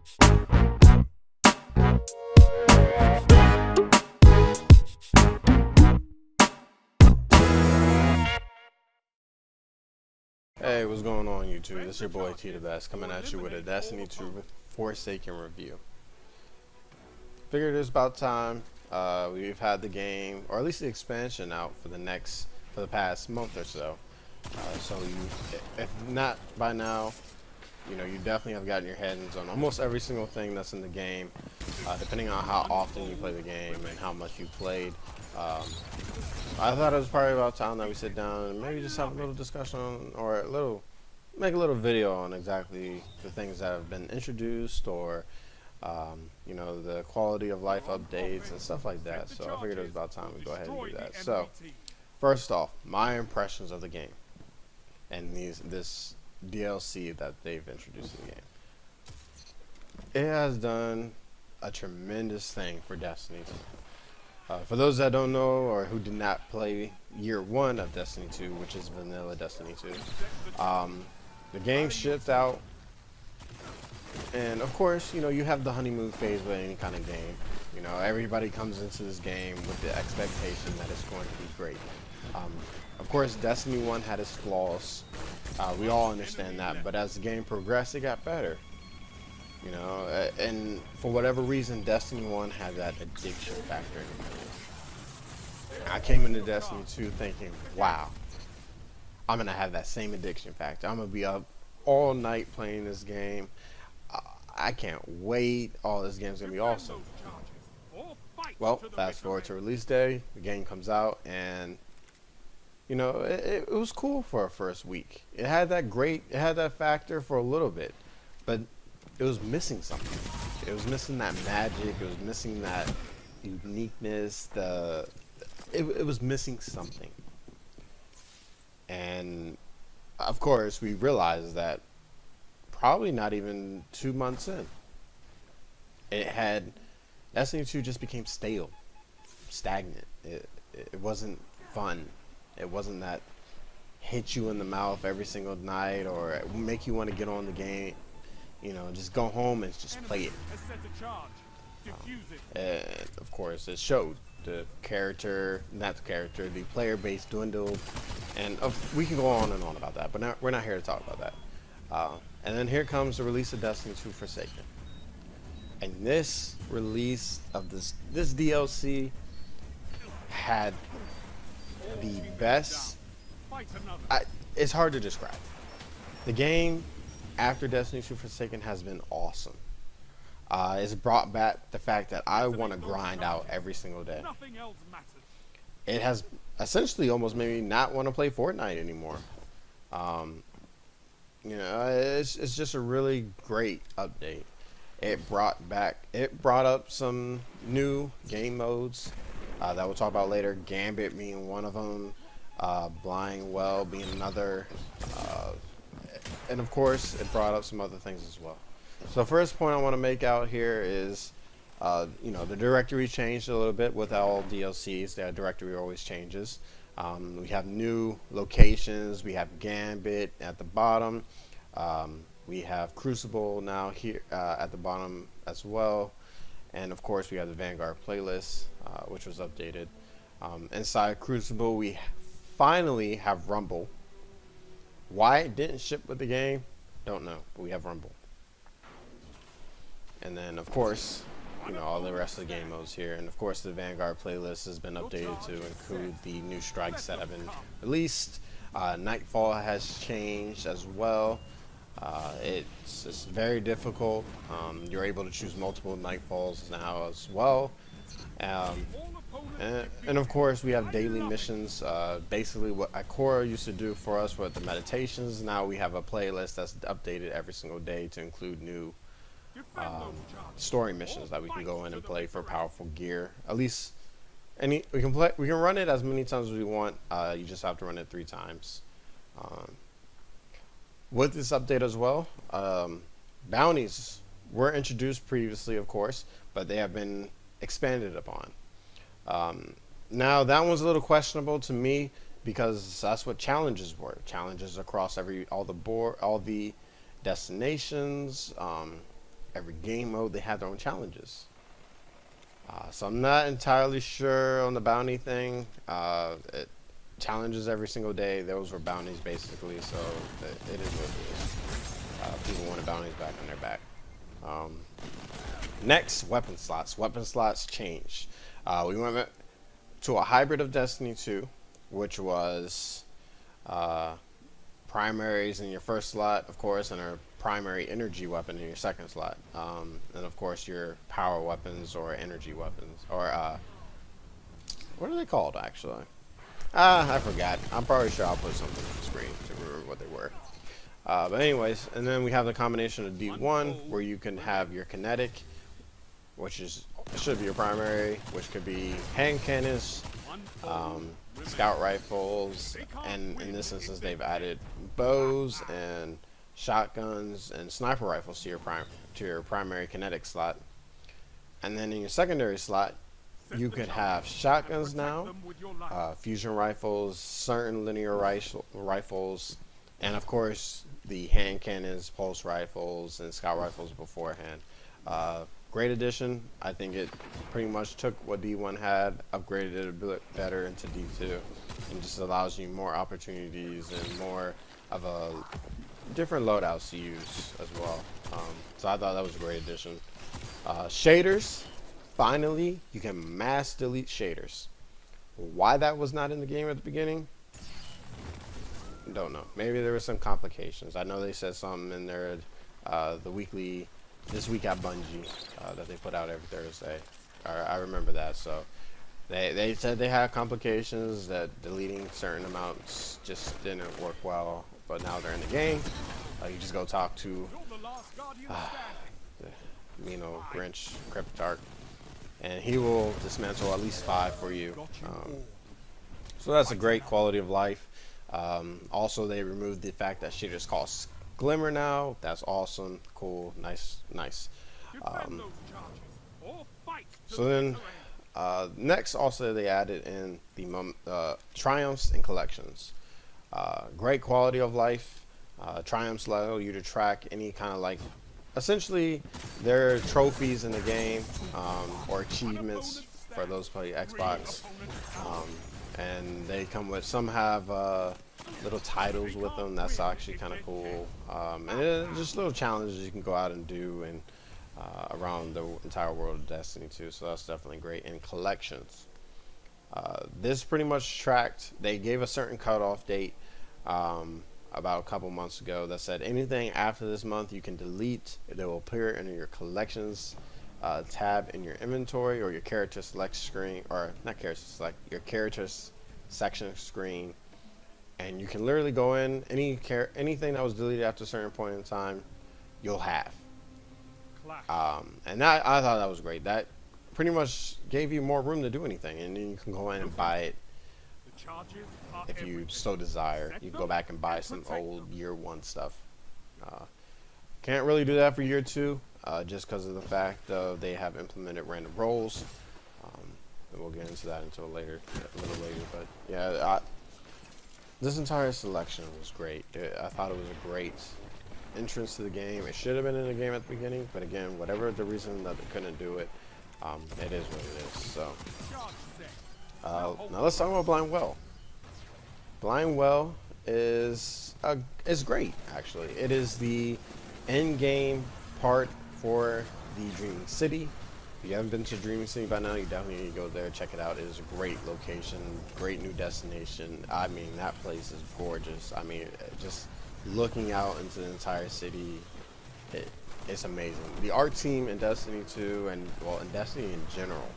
Hey, what's going on YouTube? This is your boy T the Best coming at you with a Destiny 2 Forsaken review. Figured it was about time. We've had the game, or at least the expansion, out for the past month or so. So if not by now, you definitely have gotten your hands on almost every single thing that's in the game, depending on how often you play the game and how much you played. I thought it was probably about time that we sit down and maybe just have a little discussion on, or make a little video on exactly the things that have been introduced, or the quality of life updates and stuff like that. So I figured it was about time we go ahead and do that. So first off, my impressions of the game and this DLC that they've introduced in the game. It has done a tremendous thing for Destiny 2. For those that don't know or who did not play year 1 of Destiny 2, which is vanilla Destiny 2, the game shipped out, and of course, you have the honeymoon phase with any kind of game. Everybody comes into this game with the expectation that it's going to be great. Of course, Destiny 1 had its flaws. We all understand that, but as the game progressed, it got better. And for whatever reason, Destiny 1 had that addiction factor in it. I came into Destiny 2 thinking, wow, I'm going to have that same addiction factor. I'm going to be up all night playing this game. I can't wait. Oh, this game's going to be awesome. Well, fast forward to release day, the game comes out, and it was cool for a first week. It had that factor for a little bit, but it was missing something. It was missing that magic. It was missing that uniqueness. It was missing something. And of course, we realized that probably not even 2 months in, Destiny 2 just became stale, stagnant. It wasn't fun. It wasn't that hit you in the mouth every single night or make you want to get on the game. Just go home and just play it. And of course, it showed. The player base dwindled, and we can go on and on about that, but we're not here to talk about that. And then here comes the release of Destiny 2 Forsaken. And this release of this DLC had the best. It's hard to describe. The game after Destiny 2 Forsaken has been awesome. It's brought back the fact that I want to grind out every single day. It has essentially almost made me not want to play Fortnite anymore. It's just a really great update. It brought up some new game modes that we'll talk about later. Gambit being one of them, Blind Well being another. And of course, it brought up some other things as well. So the first point I want to make out here is, the directory changed a little bit with all DLCs. The directory always changes. We have new locations. We have Gambit at the bottom. We have Crucible now here at the bottom as well. And of course, we have the Vanguard playlist, which was updated. Inside Crucible, we finally have Rumble. Why it didn't ship with the game, don't know, but we have Rumble. And then, of course, all the rest of the game modes here. And of course, the Vanguard playlist has been updated to include the new strikes that have been released. Nightfall has changed as well. It's very difficult. You're able to choose multiple Nightfalls now as well. And of course, we have daily missions. Basically, what Ikora used to do for us with the meditations, now we have a playlist that's updated every single day to include new story missions that we can go in and play for powerful gear. At least we can run it as many times as we want. You just have to run it 3 times. With this update as well, bounties were introduced previously, of course, but they have been expanded upon. Now that one's a little questionable to me because that's what challenges were. Challenges across all the destinations. every game mode, they have their own challenges. So I'm not entirely sure on the bounty thing. It challenges every single day. Those were bounties basically, so it is what it is. People wanted bounties back on their back. Next, weapon slots. Weapon slots changed. We went to a hybrid of Destiny 2, which was primaries in your first slot, of course, and a primary energy weapon in your second slot. And of course, your power weapons or energy weapons, or what are they called actually? I forgot. I'm probably sure I'll put something on the screen to remember what they were. But anyways, and then we have the combination of D1 where you can have your kinetic, which should be your primary, which could be hand cannons, scout rifles, and in this instance they've added bows and shotguns and sniper rifles to your primary kinetic slot. And then in your secondary slot, you could have shotguns now, fusion rifles, certain linear rifles, and of course the hand cannons, pulse rifles, and scout rifles beforehand. Great addition. I think it pretty much took what D1 had, upgraded it a bit better into D2, and just allows you more opportunities and more of a different loadouts to use as well. So I thought that was a great addition. Shaders. Finally, you can mass delete shaders. Why that was not in the game at the beginning, don't know. Maybe there were some complications. I know they said something in there, this week at Bungie, that they put out every Thursday. I remember that. So they said they had complications, that deleting certain amounts just didn't work well. But now they're in the game. You just go talk to Grinch, Cryptarch, and he will dismantle at least 5 for you. So that's a great quality of life. Also, they removed the fact that shaders cost glimmer now. That's awesome, cool, nice. So then, next also they added in the triumphs and collections. Great quality of life. Triumphs allow you to track any kind of essentially they're trophies in the game, or achievements for those who play Xbox. And they come with, some have little titles with them. That's actually kind of cool. And just little challenges you can go out and do and around the entire world of Destiny 2. So that's definitely great. And collections. This pretty much tracked, they gave a certain cutoff date about a couple months ago that said anything after this month you can delete. It will appear in your collections tab in your inventory or your character select screen, or not character select, your characters section screen, and you can literally go in anything that was deleted after a certain point in time you'll have. And that, I thought that was great. That pretty much gave you more room to do anything, and then you can go in and buy it if you so desire. You can go back and buy some old year 1 stuff. Can't really do that for year 2, just because of the fact they have implemented random roles. And we'll get into that a little later. But yeah, this entire selection was great. I thought it was a great entrance to the game. It should have been in the game at the beginning, but again, whatever the reason that they couldn't do it, it is what it is. So now let's talk about Blind Well. Blind Well is great, actually. It is the end game part for the Dreaming City. If you haven't been to Dreaming City by now, you definitely need to go there, check it out. It is a great location, great new destination. I mean, that place is gorgeous. I mean, just looking out into the entire city, it's amazing. The art team in Destiny 2 and, well, in Destiny in general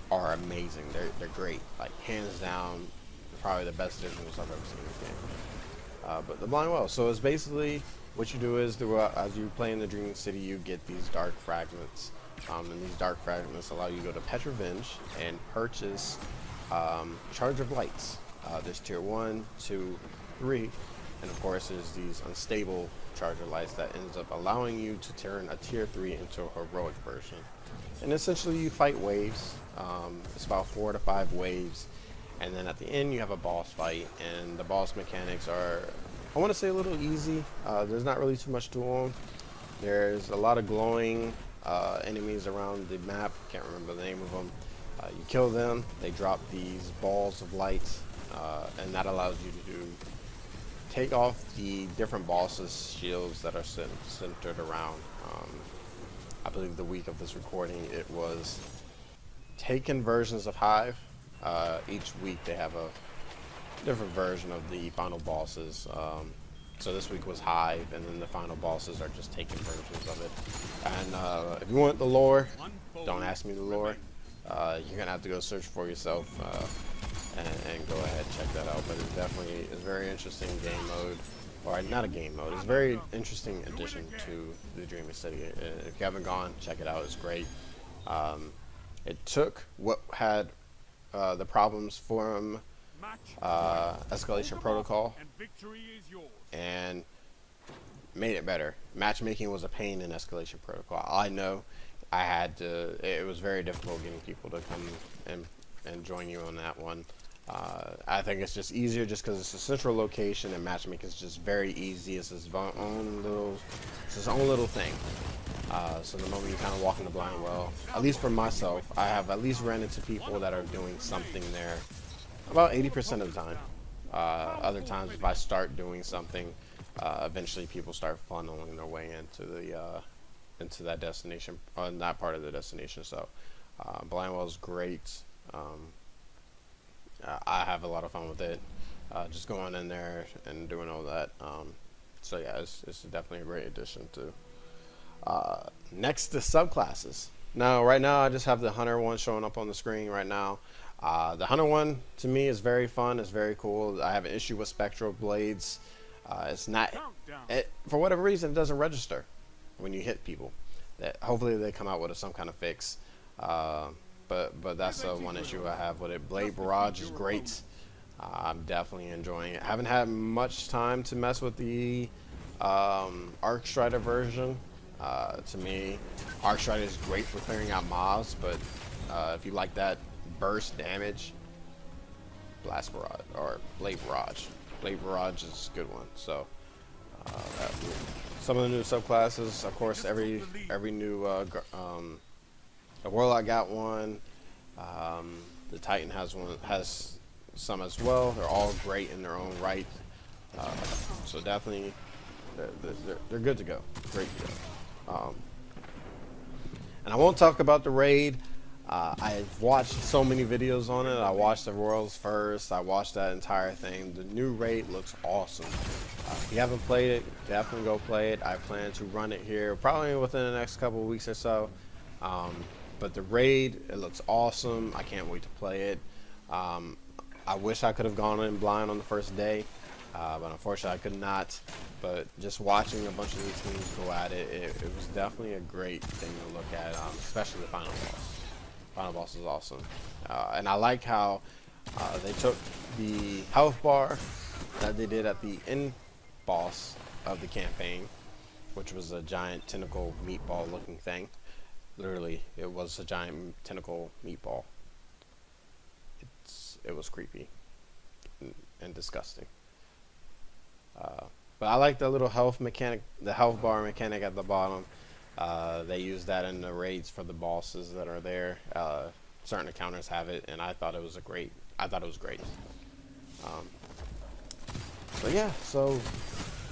are amazing. They're great. Like, hands down, probably the best visuals I've ever seen in the game. But the Blind Well, so it's basically what you do is as you play in the Dreaming City, you get these dark fragments. And these dark fragments allow you to go to Petrovenge and purchase Charge of Lights. There's tier 1, 2, 3, and of course there's these unstable Charge of Lights that ends up allowing you to turn a tier 3 into a heroic version. And essentially you fight waves. It's about 4 to 5 waves, and then at the end you have a boss fight, and the boss mechanics are, I want to say, a little easy. There's not really too much to them. There's a lot of glowing enemies around the map. Can't remember the name of them. You kill them, they drop these balls of light, and that allows you to take off the different bosses' shields that are centered around. I believe the week of this recording, it was taken versions of Hive. Each week they have a different version of the final bosses. So this week was Hive, and then the final bosses are just taken versions of it. And if you want the lore, don't ask me the lore. You're gonna have to go search for yourself and go ahead and check that out. But it definitely is a very interesting game mode, or not a game mode. It's a very interesting addition to the Dreaming City. If you haven't gone, check it out. It's great. It took what had the problems from Escalation Protocol and made it better. Matchmaking was a pain in Escalation Protocol. I know. I had to. It was very difficult getting people to come and join you on that one. I think it's just easier just because it's a central location, and matchmaking is just very easy. It's its own little thing. So the moment you kind of walk in the blind well, at least for myself, I have at least ran into people that are doing something there about 80% of the time. Other times, if I start doing something, eventually people start funneling their way into that destination, that part of the destination. So Blindwell is great. I have a lot of fun with it, just going in there and doing all that. So yeah, it's definitely a great addition to. Next to subclasses. Now, right now, I just have the Hunter one showing up on the screen right now. The Hunter one, to me, is very fun. It's very cool. I have an issue with Spectral Blades. It's not, for whatever reason, it doesn't register when you hit people. Hopefully, they come out with some kind of fix. But that's one issue I have with it. Blade Barrage is great. I'm definitely enjoying it. I haven't had much time to mess with the Arc Strider version. To me, Arc Strider is great for clearing out mobs, but if you like that burst damage, Blast Barrage or Blade Barrage. Blade Barrage is a good one. So some of the new subclasses, of course, every new Warlock got one. The Titan has some as well. They're all great in their own right. So definitely, they're good to go. Great to go. And I won't talk about the raid. I've watched so many videos on it. I watched the Royals first. I watched that entire thing. The new raid looks awesome. If you haven't played it, definitely go play it. I plan to run it here probably within the next couple of weeks or so. But the raid, it looks awesome. I can't wait to play it. I wish I could have gone in blind on the first day, but unfortunately I could not. But just watching a bunch of these teams go at it, it was definitely a great thing to look at, especially the final boss. Final boss is awesome. And I like how they took the health bar that they did at the end boss of the campaign, which was a giant tentacle meatball looking thing. Literally, it was a giant tentacle meatball. It was creepy and disgusting. But I like the little health mechanic, the health bar mechanic at the bottom. They use that in the raids for the bosses that are there. Certain encounters have it, and I thought it was great. But yeah, so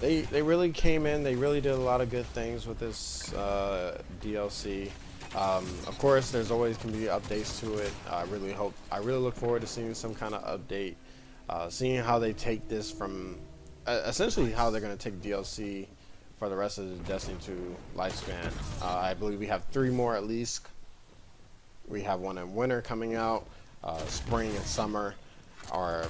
they really came in. They really did a lot of good things with this DLC. Of course, there's always can be updates to it. I really look forward to seeing some kind of update, seeing how they take this from, essentially how they're going to take DLC for the rest of the Destiny 2 lifespan. I believe we have 3 more at least. We have one in winter coming out, spring and summer, or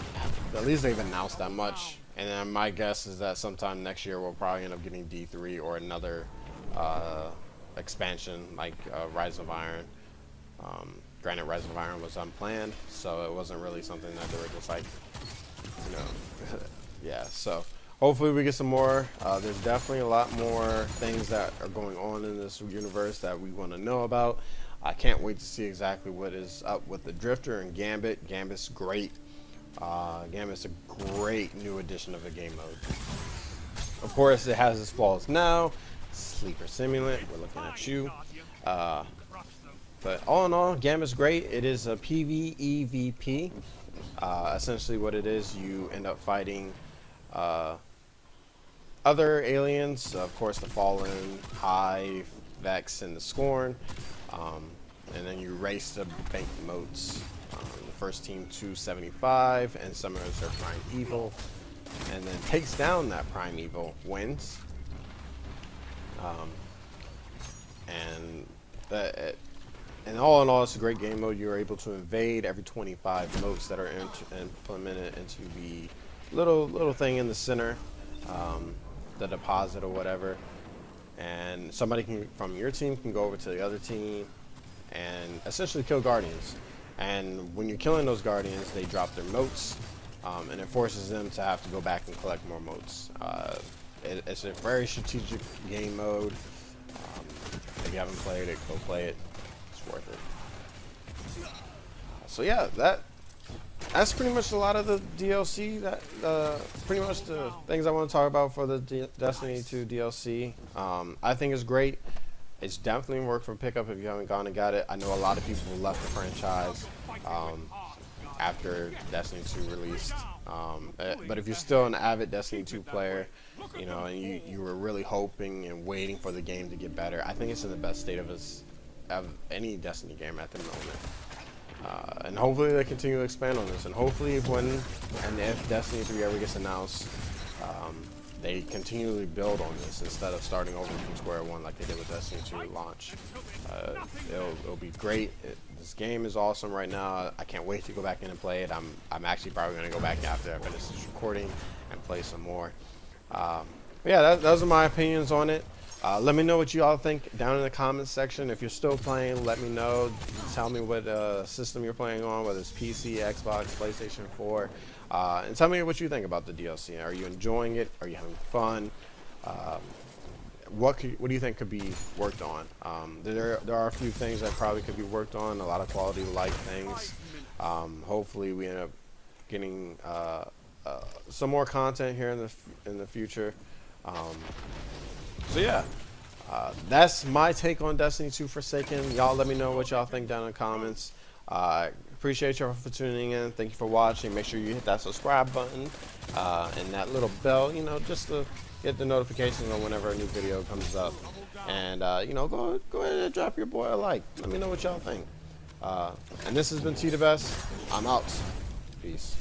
at least they've announced that much. And then my guess is that sometime next year we'll probably end up getting D3 or another expansion like Rise of Iron. Granted, Rise of Iron was unplanned, so it wasn't really something that they were just like, you know, yeah. So hopefully we get some more. There's definitely a lot more things that are going on in this universe that we want to know about. I can't wait to see exactly what is up with the Drifter and Gambit. Gambit's great. Gambit's a great new addition of a game mode. Of course, it has its flaws now. Sleeper Simulant, we're looking at you. But all in all, Gambit's great. It is a PvEVP. Essentially what it is, you end up fighting other aliens, of course the Fallen, Hive, Vex, and the Scorn. And then you race to bank moats. The first team to 75 and summons their Prime Evil, and then takes down that Prime Evil, wins. And all in all, it's a great game mode. You're able to invade every 25 moats that are implemented into the little thing in the center, the deposit or whatever. And somebody from your team can go over to the other team and essentially kill guardians. And when you're killing those guardians, they drop their moats, and it forces them to have to go back and collect more moats. It's a very strategic game mode. If you haven't played it, go play it. It's worth it. So yeah, that's pretty much a lot of the DLC. Pretty much the things I want to talk about for the Destiny 2 DLC. I think it's great. It's definitely worth for pickup if you haven't gone and got it. I know a lot of people left the franchise after Destiny 2 released. But if you're still an avid Destiny 2 player, you know, and you were really hoping and waiting for the game to get better, I think it's in the best state of any Destiny game at the moment. And hopefully they continue to expand on this, and hopefully when and if Destiny 3 ever gets announced, they continually build on this instead of starting over from square one like they did with Destiny 2 launch. It'll be great. This game is awesome right now. I can't wait to go back in and play it. I'm actually probably going to go back after I finish this recording and play some more. But yeah, those are my opinions on it. Let me know what you all think down in the comments section. If you're still playing, let me know. Tell me what system you're playing on, whether it's PC, Xbox, PlayStation 4. And tell me what you think about the DLC. Are you enjoying it? Are you having fun? What do you think could be worked on? There are a few things that probably could be worked on, a lot of quality of life things. Hopefully we end up getting some more content here in the future. So yeah, that's my take on Destiny 2 Forsaken. Y'all let me know what y'all think down in the comments. Appreciate y'all for tuning in. Thank you for watching. Make sure you hit that subscribe button and that little bell, you know, just to get the notifications on whenever a new video comes up. And you know, go ahead and drop your boy a like. Let me know what y'all think. And this has been T the Best. I'm out. Peace.